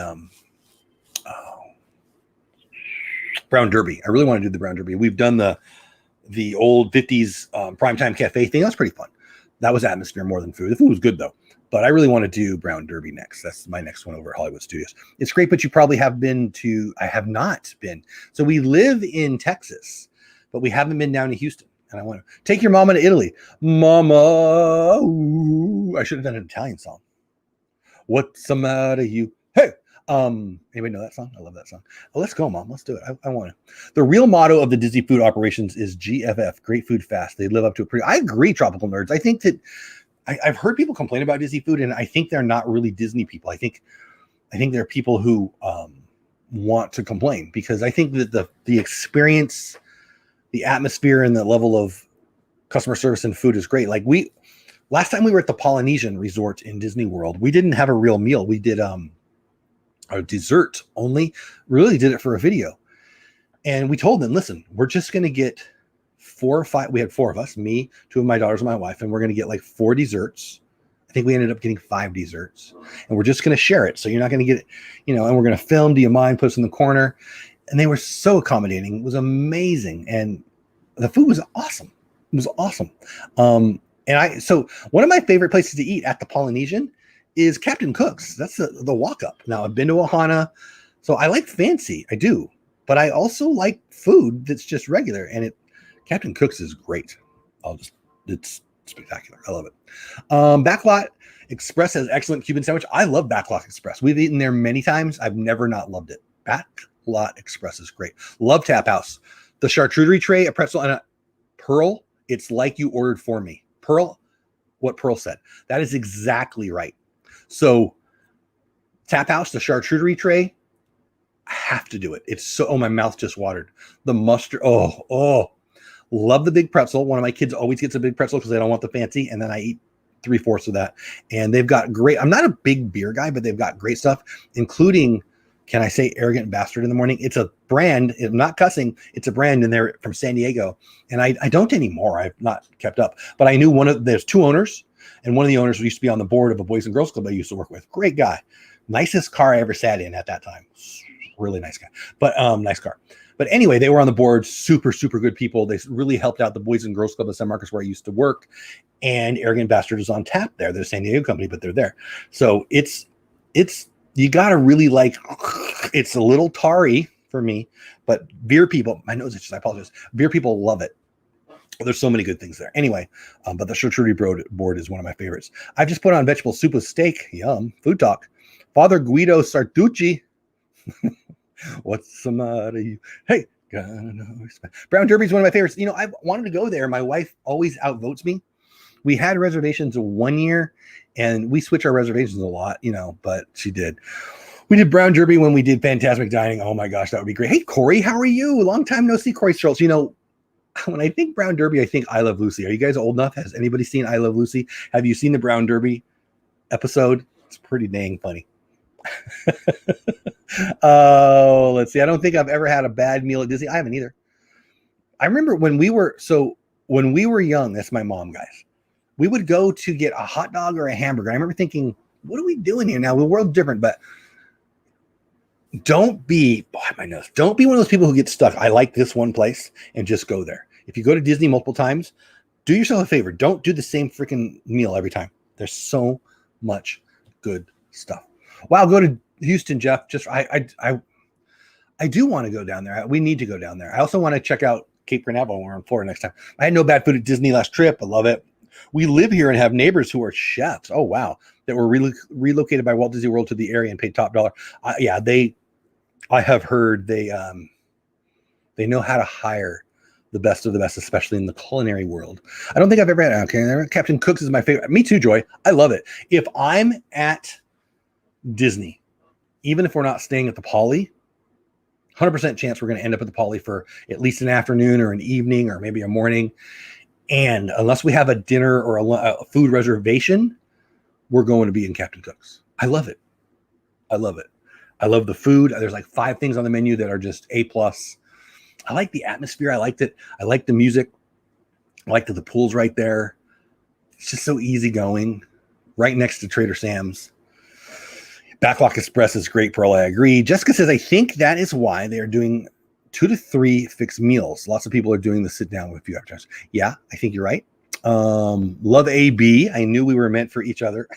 Brown Derby. I really want to do the Brown Derby. We've done the old 50s primetime cafe thing. That was pretty fun. That was atmosphere more than food. The food was good though. But I really want to do Brown Derby next. That's my next one over at Hollywood Studios. It's great, but you probably have been to, I have not been. So we live in Texas, but we haven't been down to Houston. And I want to take your mama to Italy. Mama, ooh. I should have done an Italian song. What's the matter, you? Hey, anybody know that song? I love that song. Oh, let's go, Mom. Let's do it. I want to. The real motto of the Disney food operations is GFF, great food fast. They live up to it. I agree, tropical nerds. I think that I've heard people complain about Disney food, and I think they're not really Disney people. I think they're people who want to complain, because I think that the experience, the atmosphere, and the level of customer service and food is great. Like last time we were at the Polynesian Resort in Disney World, we didn't have a real meal. We did a dessert only. Really did it for a video, and we told them, listen, we're just going to get 4 or 5. We had 4 of us, me, 2 of my daughters, and my wife, and we're going to get like 4 desserts. I think we ended up getting 5 desserts, and we're just going to share it. So you're not going to get it, and we're going to film. Do you mind? Put us in the corner. And they were so accommodating. It was amazing. And the food was awesome. It was awesome. So one of my favorite places to eat at the Polynesian is Captain Cook's. That's the walk up. Now I've been to Ohana, so I like fancy. I do, but I also like food that's just regular. And Captain Cook's is great. It's spectacular. I love it. Backlot Express has excellent Cuban sandwich. I love Backlot Express. We've eaten there many times. I've never not loved it. Backlot Express is great. Love Tap House. The charcuterie tray, a pretzel, and a Pearl. It's like you ordered for me. Pearl, what Pearl said. That is exactly right. So Tap House, the charcuterie tray, I have to do it. It's so, my mouth just watered. The mustard, love the big pretzel. One of my kids always gets a big pretzel because they don't want the fancy, and then I eat 3/4 of that. And they've got great, I'm not a big beer guy, but they've got great stuff, including, can I say Arrogant Bastard in the morning? It's a brand. I'm not cussing. It's a brand, and they're from San Diego. And I don't anymore. I've not kept up. But I knew there's 2 owners, and one of the owners used to be on the board of a Boys and Girls Club I used to work with. Great guy. Nicest car I ever sat in at that time. Really nice guy. But nice car. But anyway, they were on the board. Super, super good people. They really helped out the Boys and Girls Club of San Marcos, where I used to work. And Arrogant Bastard is on tap there. They're a San Diego company, but they're there. So it's you got to really like, it's a little tarry for me, but beer people, my nose itches, I apologize. Beer people love it. There's so many good things there. Anyway, but the charcuterie board is one of my favorites. I've just put on vegetable soup with steak. Yum. Food talk. Father Guido Sarducci. What's the matter? Hey, Brown Derby is one of my favorites. I've wanted to go there. My wife always outvotes me. We had reservations 1 year, and we switch our reservations a lot, but she did. We did Brown Derby when we did Fantasmic Dining. Oh my gosh, that would be great. Hey, Corey, how are you? Long time no see, Corey Schultz. When I think Brown Derby, I think I Love Lucy. Are you guys old enough? Has anybody seen I Love Lucy? Have you seen the Brown Derby episode? It's pretty dang funny. Oh, let's see. I don't think I've ever had a bad meal at Disney. I haven't either. I remember when we were young, that's my mom, guys. We would go to get a hot dog or a hamburger. I remember thinking, what are we doing here now? The world's different, but don't be one of those people who get stuck. I like this one place and just go there. If you go to Disney multiple times, do yourself a favor. Don't do the same freaking meal every time. There's so much good stuff. Wow, go to Houston, Jeff. I do want to go down there. We need to go down there. I also want to check out Cape Canaveral when we're in Florida next time. I had no bad food at Disney last trip. I love it. We live here and have neighbors who are chefs. Oh, wow. That were relocated by Walt Disney World to the area and paid top dollar. I have heard they know how to hire the best of the best, especially in the culinary world. I don't think I've ever had, okay, Captain Cook's is my favorite. Me too, Joy. I love it. If I'm at Disney, even if we're not staying at the Poly, 100% chance we're going to end up at the Poly for at least an afternoon or an evening or maybe a morning. And unless we have a dinner or a food reservation, we're going to be in Captain Cook's. I love it. I love it. I love the food. There's like 5 things on the menu that are just A+. I like the atmosphere. I liked it. I like the music. I like that the pool's right there. It's just so easygoing, right next to Trader Sam's. Backlog Express is great, Pearl. I agree. Jessica says, I think that is why they are doing 2 to 3 fixed meals. Lots of people are doing the sit down with a few appetizers. Yeah, I think you're right. Love AB. I knew we were meant for each other.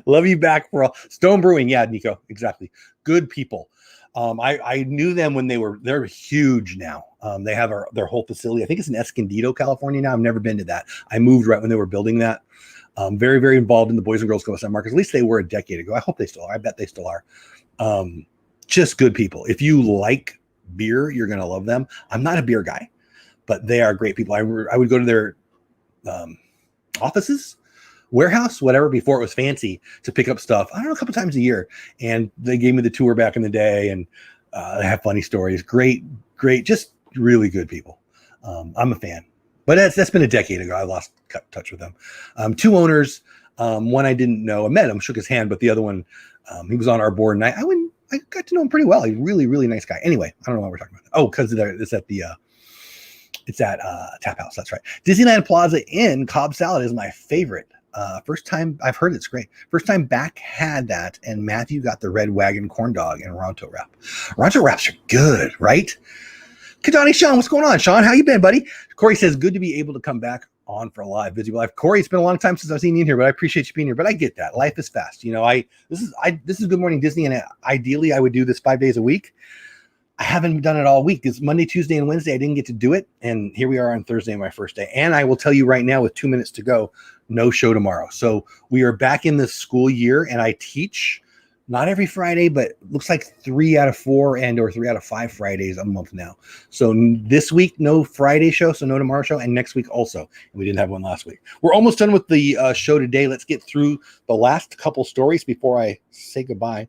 Love you back, Pearl. Stone Brewing. Yeah, Nico. Exactly. Good people. I knew them when they're huge now. They have their whole facility. I think it's in Escondido, California now. I've never been to that. I moved right when they were building that. Very, very involved in the Boys and Girls Club of San Marcos. At least they were a decade ago. I hope they still are. I bet they still are. Just good people. If you like beer, you're going to love them. I'm not a beer guy, but they are great people. I would go to their offices, warehouse, whatever, before it was fancy, to pick up stuff. I don't know, a couple times a year. And they gave me the tour back in the day, and they have funny stories. Great, just really good people. I'm a fan. But that's been a decade ago. I lost touch with them. 2 owners. One I didn't know. I met him, shook his hand, but the other one, he was on our board, and I got to know him pretty well. He's a really, really nice guy. Anyway, I don't know why we're talking about that. Oh, because it's at Tap House. That's right. Disneyland Plaza Inn Cobb salad is my favorite. First time I've heard it's great. First time back had that, and Matthew got the Red Wagon corn dog and Ronto wrap. Ronto wraps are good, right? Kadani Sean, what's going on? Sean, how you been, buddy? Corey says, good to be able to come back on for a live busy life. Corey, it's been a long time since I've seen you in here, but I appreciate you being here. But I get that. Life is fast. You know, this is Good Morning Disney, and ideally I would do this 5 days a week. I haven't done it all week. It's Monday, Tuesday, and Wednesday. I didn't get to do it. And here we are on Thursday, my first day. And I will tell you right now, with 2 minutes to go, no show tomorrow. So we are back in the school year, and I teach not every Friday, but looks like 3 out of 4 or 3 out of 5 Fridays a month now. So this week, no Friday show, so no tomorrow show, and next week also. We didn't have one last week. We're almost done with the show today. Let's get through the last couple stories before I say goodbye.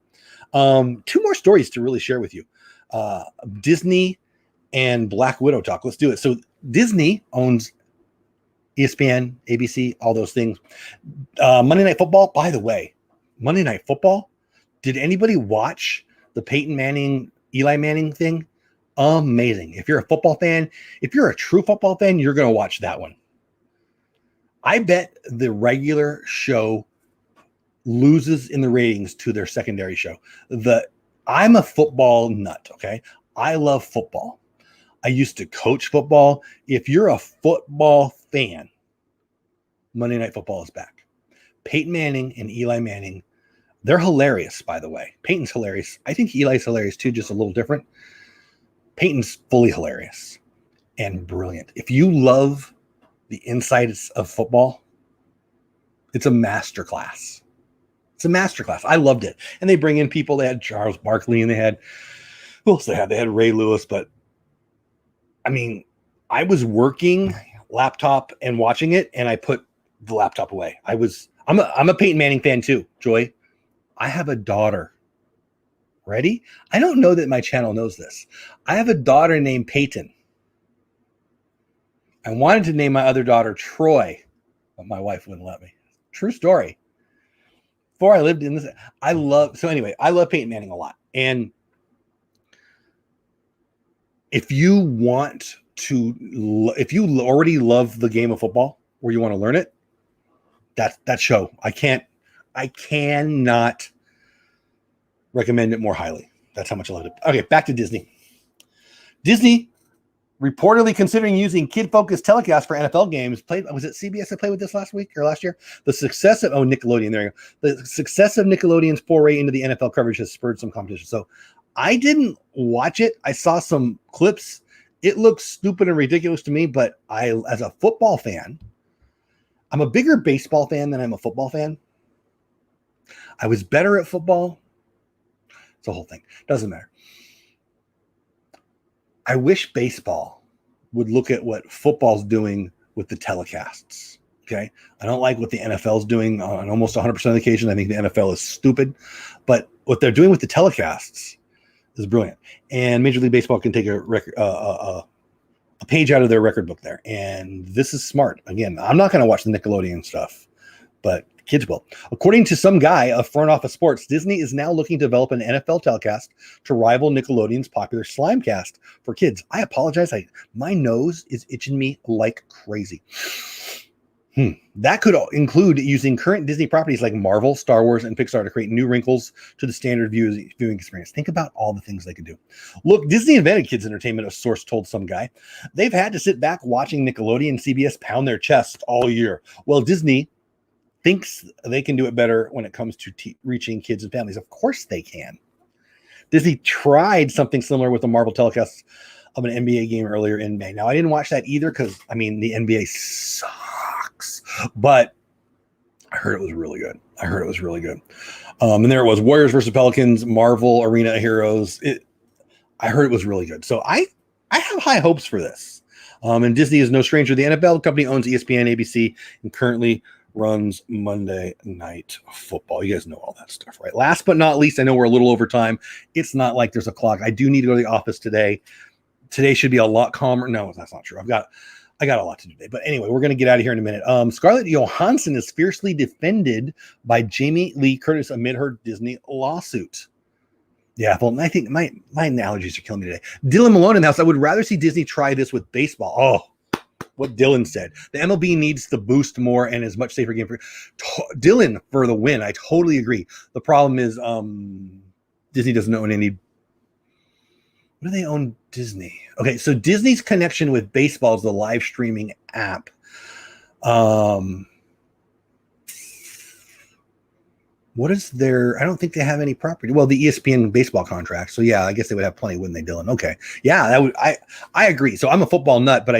2 more stories to really share with you. Disney and Black Widow talk. Let's do it. So Disney owns ESPN, ABC, all those things. Monday Night Football, by the way, Monday Night Football, did anybody watch the Peyton Manning, Eli Manning thing? Amazing. If you're a football fan, if you're a true football fan, you're going to watch that one. I bet the regular show loses in the ratings to their secondary show. I'm a football nut, okay? I love football. I used to coach football. If you're a football fan, Monday Night Football is back. Peyton Manning and Eli Manning, they're hilarious, by the way. Peyton's hilarious. I think Eli's hilarious too, just a little different. Peyton's fully hilarious and brilliant. If you love the insides of football, it's a masterclass. It's a masterclass. I loved it. And they bring in people. They had Charles Barkley, and they had, who else they had? They had Ray Lewis. But I mean, I was working laptop and watching it, and I put the laptop away. I'm a Peyton Manning fan too, Joy. I have a daughter. Ready? I don't know that my channel knows this. I have a daughter named Peyton. I wanted to name my other daughter Troy, but my wife wouldn't let me. True story. Before I lived in this, I love Peyton Manning a lot. And if you already love the game of football or you want to learn it, that show, I cannot recommend it more highly. That's how much I loved it. Okay, back to Disney. Disney reportedly considering using kid-focused telecast for NFL games. Was it CBS that played with this last week or last year? Nickelodeon, there you go. The success of Nickelodeon's foray into the NFL coverage has spurred some competition. So I didn't watch it. I saw some clips. It looks stupid and ridiculous to me, but as a football fan, I'm a bigger baseball fan than I'm a football fan. I was better at football. It's a whole thing. Doesn't matter. I wish baseball would look at what football's doing with the telecasts. Okay. I don't like what the NFL's doing on almost 100% of the occasion. I think the NFL is stupid, but what they're doing with the telecasts is brilliant. And Major League Baseball can take a page out of their record book there. And this is smart. Again, I'm not going to watch the Nickelodeon stuff, but kids will. According to some guy of Front Office Sports, Disney is now looking to develop an NFL telecast to rival Nickelodeon's popular Slimecast for kids. I apologize. My nose is itching me like crazy. That could include using current Disney properties like Marvel, Star Wars, and Pixar to create new wrinkles to the standard viewing experience. Think about all the things they could do. Look, Disney invented kids' entertainment, a source told some guy. They've had to sit back watching Nickelodeon and CBS pound their chest all year. Well, Disney thinks they can do it better when it comes to reaching kids and families. Of course they can. Disney tried something similar with the Marvel telecast of an NBA game earlier in May. Now, I didn't watch that either because, I mean, the NBA sucks, but I heard it was really good. And there it was, Warriors versus Pelicans, Marvel Arena Heroes. I heard it was really good. So I have high hopes for this. And Disney is no stranger. The NFL company owns ESPN, ABC, and currently runs Monday Night Football. You guys know all that stuff, right? Last but not least, I know we're a little over time. It's not like there's a clock. I do need to go to the office today. Today should be a lot calmer. No, that's not true. I got a lot to do today. But anyway, we're going to get out of here in a minute. Scarlett Johansson is fiercely defended by Jamie Lee Curtis amid her Disney lawsuit. Yeah, well, I think my allergies are killing me today. Dylan Malone in the house. I would rather see Disney try this with baseball. Oh, what Dylan said. The MLB needs to boost more and is much safer game for Dylan for the win. I totally agree. The problem is Disney doesn't own any. What do they own Disney? Okay, so Disney's connection with baseball is the live streaming app. What is their? I don't think they have any property. Well, the ESPN baseball contract. So yeah, I guess they would have plenty, wouldn't they, Dylan? Okay, yeah, that would. I agree. So I'm a football nut, but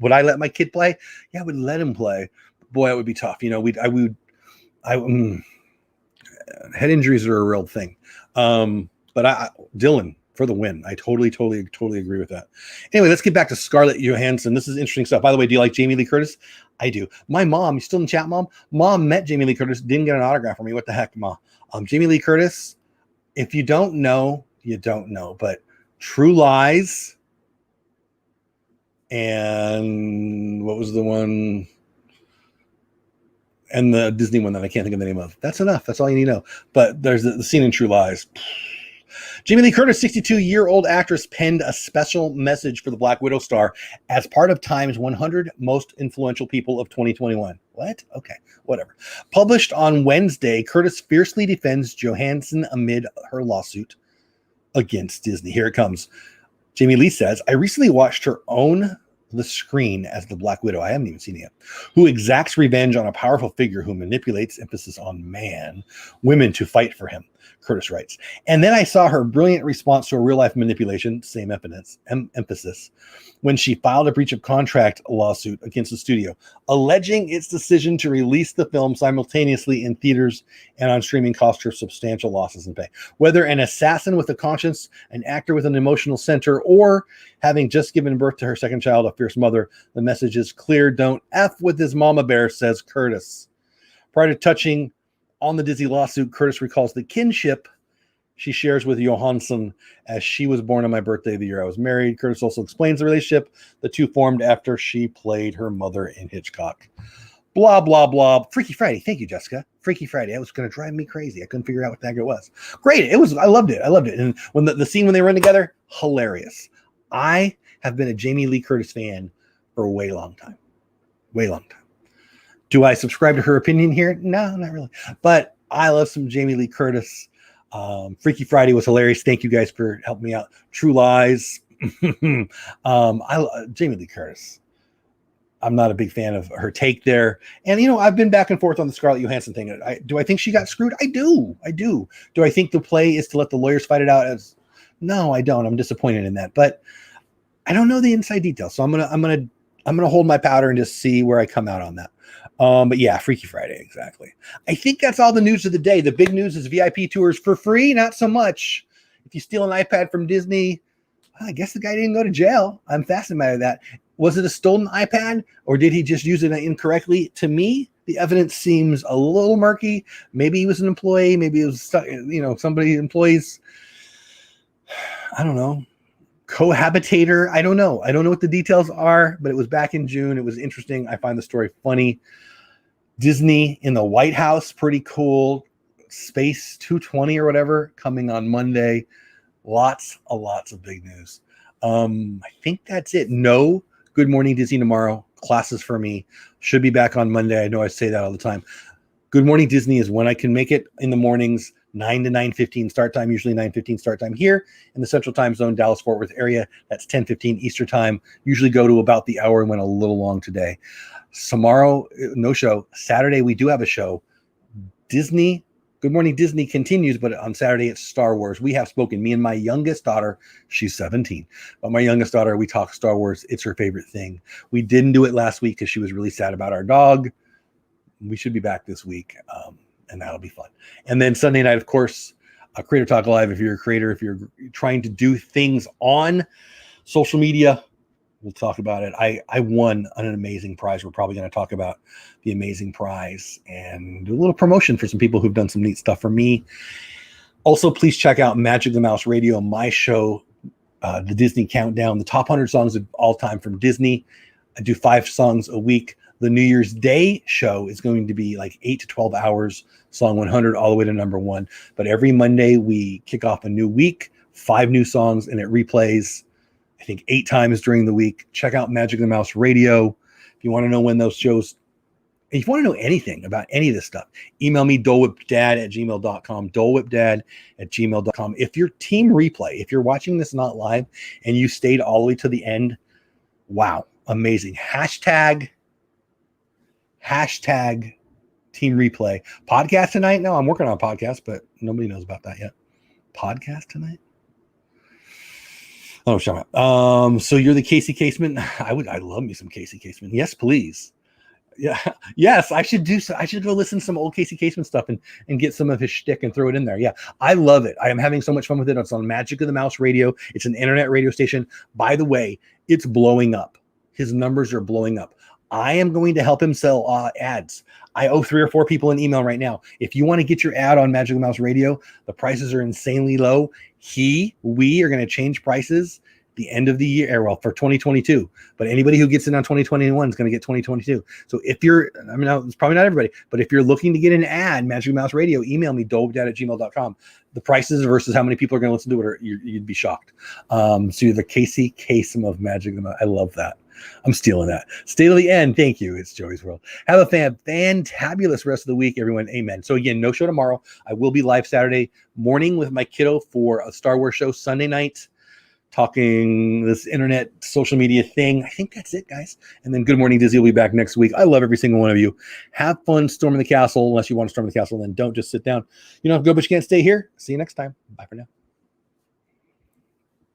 would I let my kid play? Yeah, I would let him play. Boy, it would be tough. You know, head injuries are a real thing. But Dylan for the win. I totally agree with that. Anyway, let's get back to Scarlett Johansson. This is interesting stuff. By the way, do you like Jamie Lee Curtis? I do. My mom, you still in the chat, Mom? Mom met Jamie Lee Curtis, didn't get an autograph from me. What the heck, Mom? Jamie Lee Curtis, if you don't know, you don't know. But True Lies and what was the one? And the Disney one that I can't think of the name of. That's enough. That's all you need to know. But there's the scene in True Lies. Jamie Lee Curtis, 62-year-old actress, penned a special message for the Black Widow star as part of Time's 100 Most Influential People of 2021. What? Okay, whatever. Published on Wednesday, Curtis fiercely defends Johansson amid her lawsuit against Disney. Here it comes. Jamie Lee says, I recently watched her own the screen as the Black Widow. I haven't even seen it yet. Who exacts revenge on a powerful figure who manipulates, emphasis on women to fight for him, Curtis writes. And then I saw her brilliant response to a real-life manipulation, same emphasis, when she filed a breach of contract lawsuit against the studio, alleging its decision to release the film simultaneously in theaters and on streaming cost her substantial losses in pay. Whether an assassin with a conscience, an actor with an emotional center, or having just given birth to her second child, a fierce mother, the message is clear. Don't F with his mama bear, says Curtis. Prior to touching on the Disney lawsuit, Curtis recalls the kinship she shares with Johansson as she was born on my birthday the year I was married. Curtis also explains the relationship the two formed after she played her mother in Hitchcock. Blah, blah, blah. Freaky Friday. Thank you, Jessica. Freaky Friday. It was going to drive me crazy. I couldn't figure out what the heck it was. Great. I loved it. And when the scene when they run together, hilarious. I have been a Jamie Lee Curtis fan for a way long time. Do I subscribe to her opinion here? No, not really. But I love some Jamie Lee Curtis. Freaky Friday was hilarious. Thank you guys for helping me out. True Lies. Jamie Lee Curtis. I'm not a big fan of her take there. And, I've been back and forth on the Scarlett Johansson thing. Do I think she got screwed? I do. Do I think the play is to let the lawyers fight it out? No, I don't. I'm disappointed in that. But I don't know the inside details. So I'm gonna hold my powder and just see where I come out on that. But yeah, Freaky Friday, exactly. I think that's all the news of the day. The big news is VIP tours for free, not so much. If you steal an iPad from Disney, I guess the guy didn't go to jail. I'm fascinated by that. Was it a stolen iPad, or did he just use it incorrectly? To me, the evidence seems a little murky. Maybe he was an employee. Maybe it was, somebody employees. I don't know. Cohabitator. I don't know what the details are, but it was back in June. It was interesting. I find the story funny. Disney in the White House, pretty cool. Space 220 or whatever coming on Monday. Lots of big news. I think that's it. No Good Morning Disney tomorrow. classes for me. Should be back on Monday. I know I say that all the time. Good Morning Disney is when I can make it in the mornings, 9 to 9:15 start time, usually 9:15 start time here in the Central Time Zone, Dallas-Fort Worth area. That's 10:15 Eastern Time. Usually go to about the hour and went a little long today. Tomorrow, no show. Saturday, we do have a show. Disney, Good Morning Disney continues, but on Saturday, it's Star Wars. We have spoken. Me and my youngest daughter, she's 17, but my youngest daughter, we talk Star Wars. It's her favorite thing. We didn't do it last week because she was really sad about our dog. We should be back this week, and that'll be fun. And then Sunday night, of course, Creator Talk Live. If you're a creator, if you're trying to do things on social media, we'll talk about it. I won an amazing prize. We're probably going to talk about the amazing prize and do a little promotion for some people who've done some neat stuff for me. Also, please check out Magic the Mouse Radio, my show, the Disney Countdown, the top 100 songs of all time from Disney. I do 5 songs a week. The New Year's Day show is going to be like 8 to 12 hours, song 100 all the way to number 1. But every Monday we kick off a new week, 5 new songs, and it replays, I think, 8 times during the week. Check out Magic the Mouse Radio. If you want to know when those shows, if you want to know anything about any of this stuff, email me, dolewhipdad@gmail.com, dolewhipdad@gmail.com. If you're team replay, if you're watching this not live and you stayed all the way to the end, wow, amazing. Hashtag team replay. Podcast tonight? No, I'm working on a podcast, but nobody knows about that yet. Podcast tonight? Oh, shut up. So you're the Casey Caseman? I love me some Casey Caseman. Yes, please. Yeah. Yes, I should do so. I should go listen to some old Casey Caseman stuff and get some of his shtick and throw it in there. Yeah, I love it. I am having so much fun with it. It's on Magic of the Mouse Radio. It's an internet radio station. By the way, it's blowing up. His numbers are blowing up. I am going to help him sell ads. I owe 3 or 4 people an email right now. If you want to get your ad on Magic of the Mouse Radio, the prices are insanely low. We are going to change prices the end of the year, well, for 2022. But anybody who gets in on 2021 is going to get 2022. So if you're, I mean, it's probably not everybody, but if you're looking to get an ad, Magic of the Mouse Radio, email me, dolewhipdad@gmail.com. The prices versus how many people are going to listen to it, you'd be shocked. So you're the Casey Kasem of Magic of the Mouse. I love that. I'm stealing that. Stay to the end. Thank you. It's Joey's World. Have a fantabulous rest of the week, everyone. Amen. So again, no show tomorrow. I will be live Saturday morning with my kiddo for a Star Wars show. Sunday night, talking this internet social media thing. I think that's it, guys. And then Good Morning Disney will be back next week. I love every single one of you. Have fun storming the castle. Unless you want to storm the castle, then don't. Just sit down. You don't have to go, but you can't stay here. See you next time. Bye for now.